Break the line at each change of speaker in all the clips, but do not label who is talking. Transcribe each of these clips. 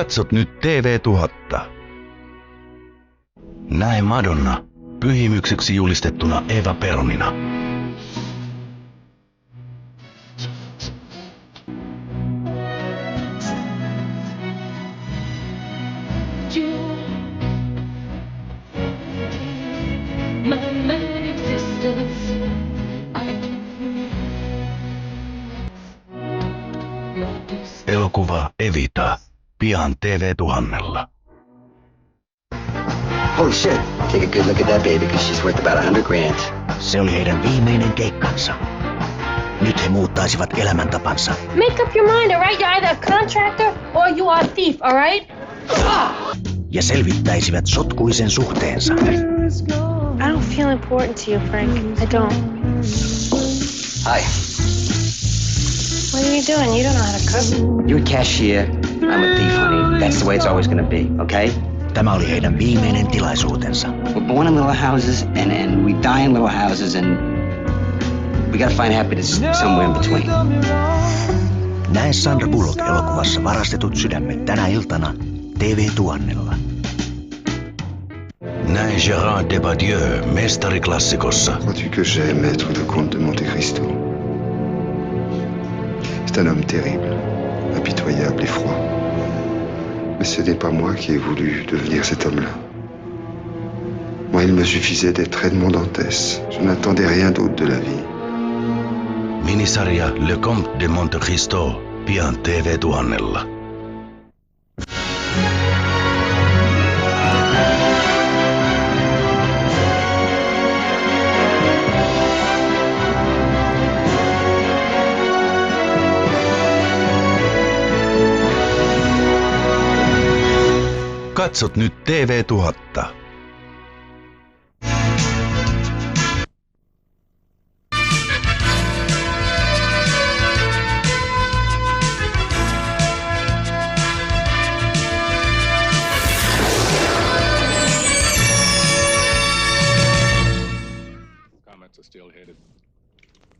Katsot nyt TV1000. Näe Madonna pyhimykseksi julistettuna Eva Peronina. Elokuva Evita, pian TV1000.
Holy shit, take a good look at that baby because she's worth about $100,000.
Se oli heidän viimeinen keikkansa. Nyt he muuttaisivat elämäntapansa.
Make up your mind, alright? You're either a contractor or you are a thief, alright?
Ja selvittäisivät sotkuisen suhteensa.
I don't feel important to you, Frank. I don't.
Hi.
What are you doing? You don't know how to cook.
You're a cashier. I'm a thief, honey. That's the way it's always gonna be, okay?
Tämä oli heidän viimeinen tilaisuutensa.
We're born in little houses and we die in little houses and we gotta find happiness somewhere in between.
Näe Sandra Bullock elokuvassa Varastetut sydämet tänä iltana TV1000.
Näe Gérard Depardieu mestariklassikossa.
Crois-tu que j'aime être le comte de Monte Cristo? C'est un homme terrible, impitoyable et froid. Mais ce n'est pas moi qui ai voulu devenir cet homme-là. Moi, il me suffisait d'être Edmond Dantès. Je n'attendais rien d'autre de la vie.
Minisarja Le Comte de Monte Cristo, pian TV1000. Katsot nyt TV1000.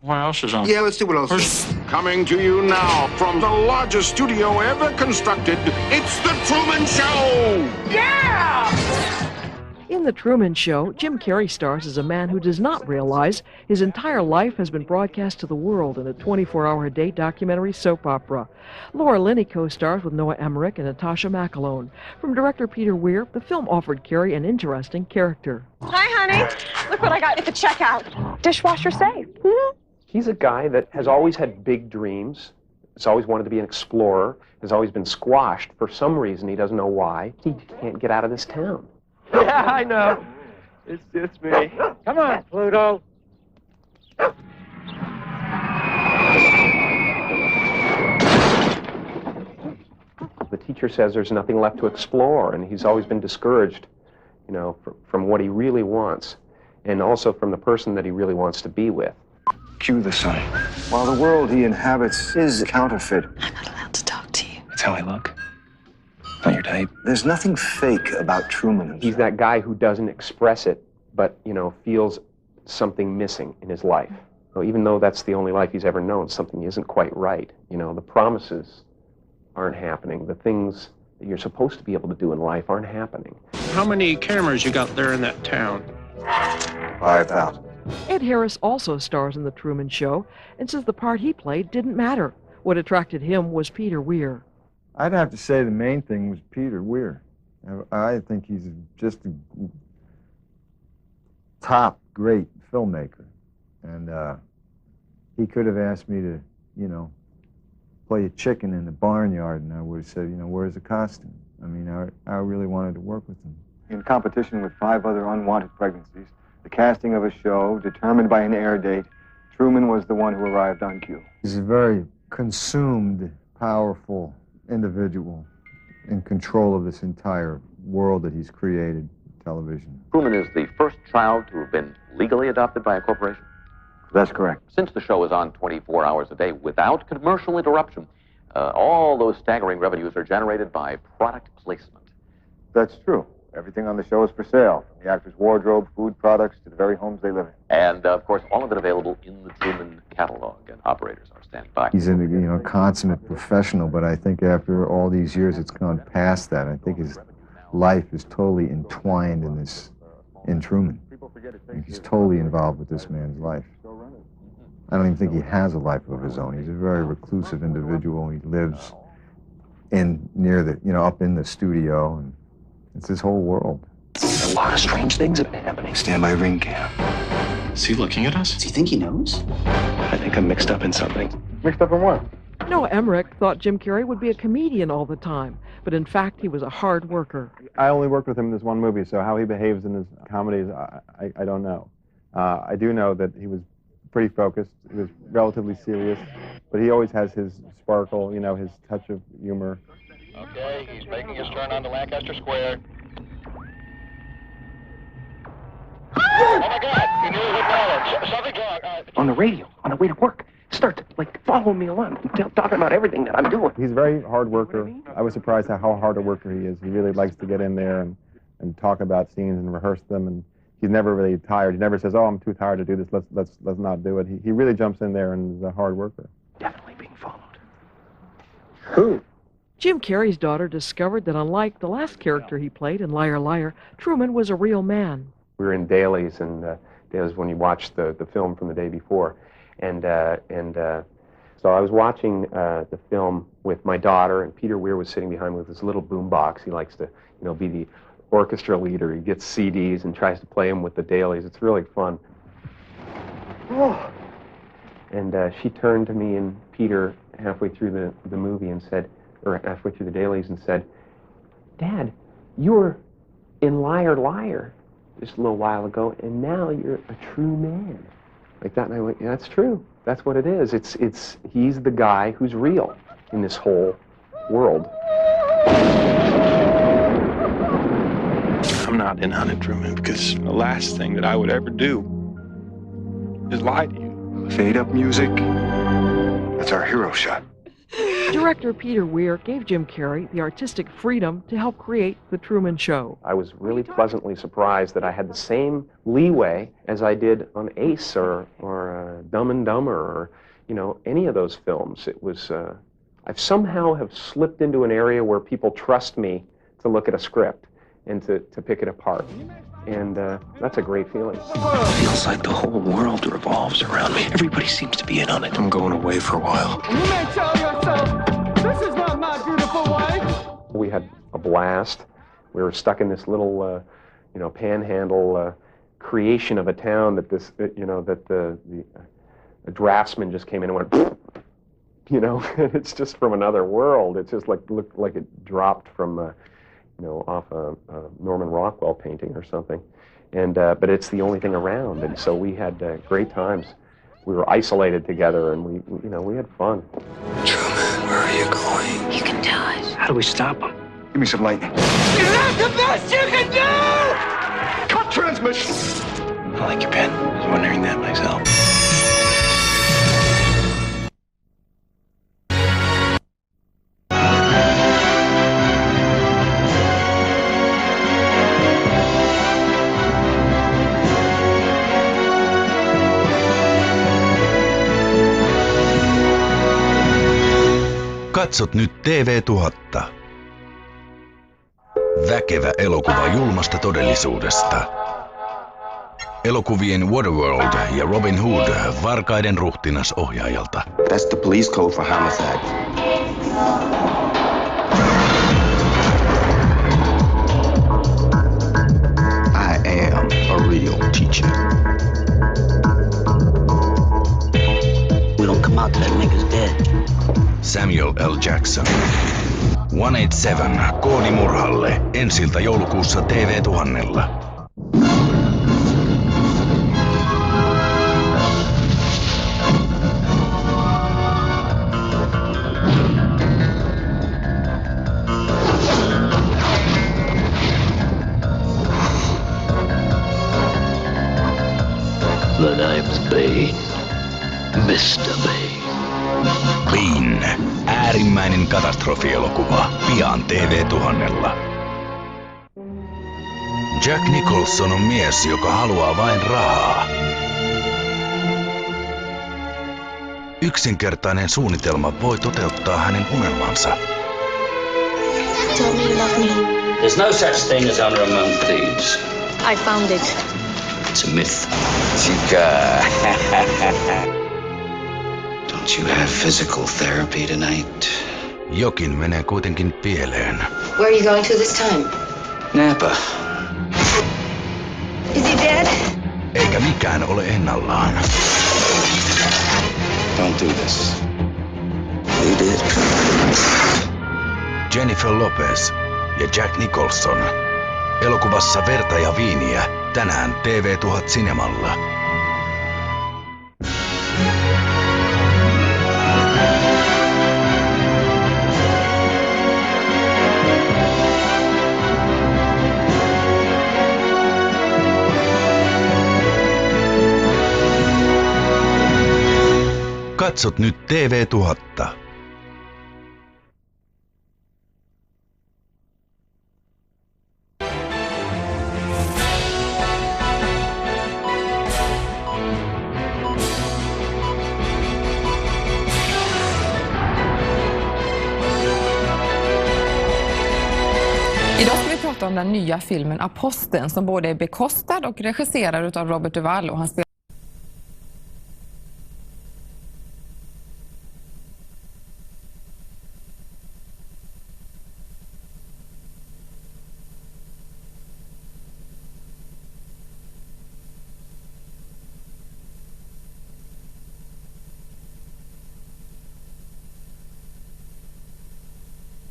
What else is on?
Yeah, let's see what else is.
Coming to you now from the largest studio ever constructed, it's The Truman Show! Yeah!
In The Truman Show, Jim Carrey stars as a man who does not realize his entire life has been broadcast to the world in a 24-hour-a-day documentary soap opera. Laura Linney co-stars with Noah Emmerich and Natasha McAlone. From director Peter Weir, the film offered Carrey an interesting character.
Hi, honey. Look what I got at the checkout. Dishwasher safe.
He's a guy that has always had big dreams, has always wanted to be an explorer, has always been squashed for some reason, he doesn't know why. He can't get out of this town.
Yeah, I know. It's just me. Come on, Pluto.
The teacher says there's nothing left to explore, and he's always been discouraged, you know, from what he really wants, and also from the person that he really wants to be with.
Cue the sun. While the world he inhabits is counterfeit,
I'm not allowed to talk to you.
That's how I look. Not your type.
there's nothing fake about Truman.
He's that guy who doesn't express it, but, you know, feels something missing in his life. So even though that's the only life he's ever known, something isn't quite right. You know, the promises aren't happening. The things that you're supposed to be able to do in life aren't happening.
How many cameras you got there in that town?
5,000.
Ed Harris also stars in The Truman Show and says the part he played didn't matter. What attracted him was Peter Weir.
I'd have to say the main thing was Peter Weir. I think he's just a top great filmmaker. And he could have asked me to, you know, play a chicken in the barnyard, and I would have said, you know, where's the costume? I mean, I really wanted to work with him.
In competition with 5 other unwanted pregnancies, the casting of a show determined by an air date, Truman was the one who arrived on cue.
He's a very consumed, powerful individual in control of this entire world that he's created, television.
Truman is the first child to have been legally adopted by a corporation.
That's correct.
Since the show is on 24 hours a day without commercial interruption, all those staggering revenues are generated by product placement.
That's true.
Everything on the show is for sale, from the actors' wardrobe, food products, to the very homes they live in.
And, of course, all of it available in the Truman catalog, and operators are standing by.
He's a consummate professional, but I think after all these years, it's gone past that. I think his life is totally entwined in Truman. He's totally involved with this man's life. I don't even think he has a life of his own. He's a very reclusive individual. He lives up in the studio, and it's his whole world.
A lot of strange things have been happening.
Stand by ring cam.
Is he looking at us?
Does he think he knows?
I think I'm mixed up in something.
Mixed up in what?
Noah Emmerich thought Jim Carrey would be a comedian all the time, but in fact, he was a hard worker.
I only worked with him in this one movie, so how he behaves in his comedies, I don't know. I do know that he was pretty focused. He was relatively serious, but he always has his sparkle, his touch of humor.
Okay, he's making his turn onto Lancaster Square. Oh my God! He knew it would something's wrong.
On the radio, on the way to work, start following me along, talking about everything that I'm doing.
He's a very hard worker. I was surprised at how hard a worker he is. He really likes to get in there and talk about scenes and rehearse them, and he's never really tired. He never says, "Oh, I'm too tired to do this. Let's not do it." He really jumps in there and is a hard worker.
Definitely being followed.
Who?
Jim Carrey's daughter discovered that unlike the last character he played in Liar Liar, Truman was a real man.
We were in dailies, and dailies when you watch the film from the day before, and so I was watching the film with my daughter, and Peter Weir was sitting behind me with this little boombox. He likes to, be the orchestra leader. He gets CDs and tries to play them with the dailies. It's really fun. Oh. And she turned to me and Peter halfway through the movie and said, or halfway through the dailies, and said, "Dad, you were in Liar Liar just a little while ago, and now you're a true man." Like that, and I went, "Yeah, that's true. That's what it is. He's the guy who's real in this whole world."
I'm not in on it, Truman, because the last thing that I would ever do is lie to you.
Fade up music. That's our hero shot.
Director Peter Weir gave Jim Carrey the artistic freedom to help create The Truman Show.
I was really pleasantly surprised that I had the same leeway as I did on Ace or Dumb and Dumber or, any of those films. It was, I've somehow have slipped into an area where people trust me to look at a script and to pick it apart. And that's a great feeling.
It feels like the whole world revolves around me. Everybody seems to be in on it.
I'm going away for a while.
You may tell yourself, this is not my beautiful wife.
We had a blast. We were stuck in this little, panhandle creation of a town that the draftsman just came in and went, it's just from another world. It just looked like it dropped from, off a Norman Rockwell painting or something. And but it's the only thing around, and so we had great times. We were isolated together, and we had fun.
Truman, where are you going?
You can tell us.
How do we stop him?
Give me some lightning.
Is that the best you can do?
Cut transmission!
I like your pen. I was wondering that myself.
Katsot nyt TV1000. Väkevä elokuva julmasta todellisuudesta. Elokuvien Waterworld ja Robin Hood varkaiden ruhtinas ohjaajalta.
That's the police code for homicide. I am a real teacher. We don't come out till that nigga's dead.
Samuel L. Jackson. 187. Koodi murhalle. Ensiltä joulukuussa TV1000.
The name's Bean. Mr. Bean.
Bean. Äärimmäinen katastrofielokuva. Pian TV1000. Jack Nicholson on mies, joka haluaa vain rahaa. Yksinkertainen suunnitelma voi toteuttaa hänen unelmansa.
Tell me you love me.
There's no such thing as honor among thieves.
I found it.
It's a myth. Chica. Don't you have physical therapy tonight?
Jokin menee kuitenkin pieleen.
Where are you going to this time?
Napa.
Is he dead?
Eikä mikään ole ennallaan.
Don't do this. You did.
Jennifer Lopez ja Jack Nicholson. Elokuvassa Verta ja viiniä tänään TV1000 Cinemalla. Katsot nyt TV1000.
Idag ska vi prata om den nya filmen Aposteln som både är bekostad och regisserad av Robert Duvall och han spelar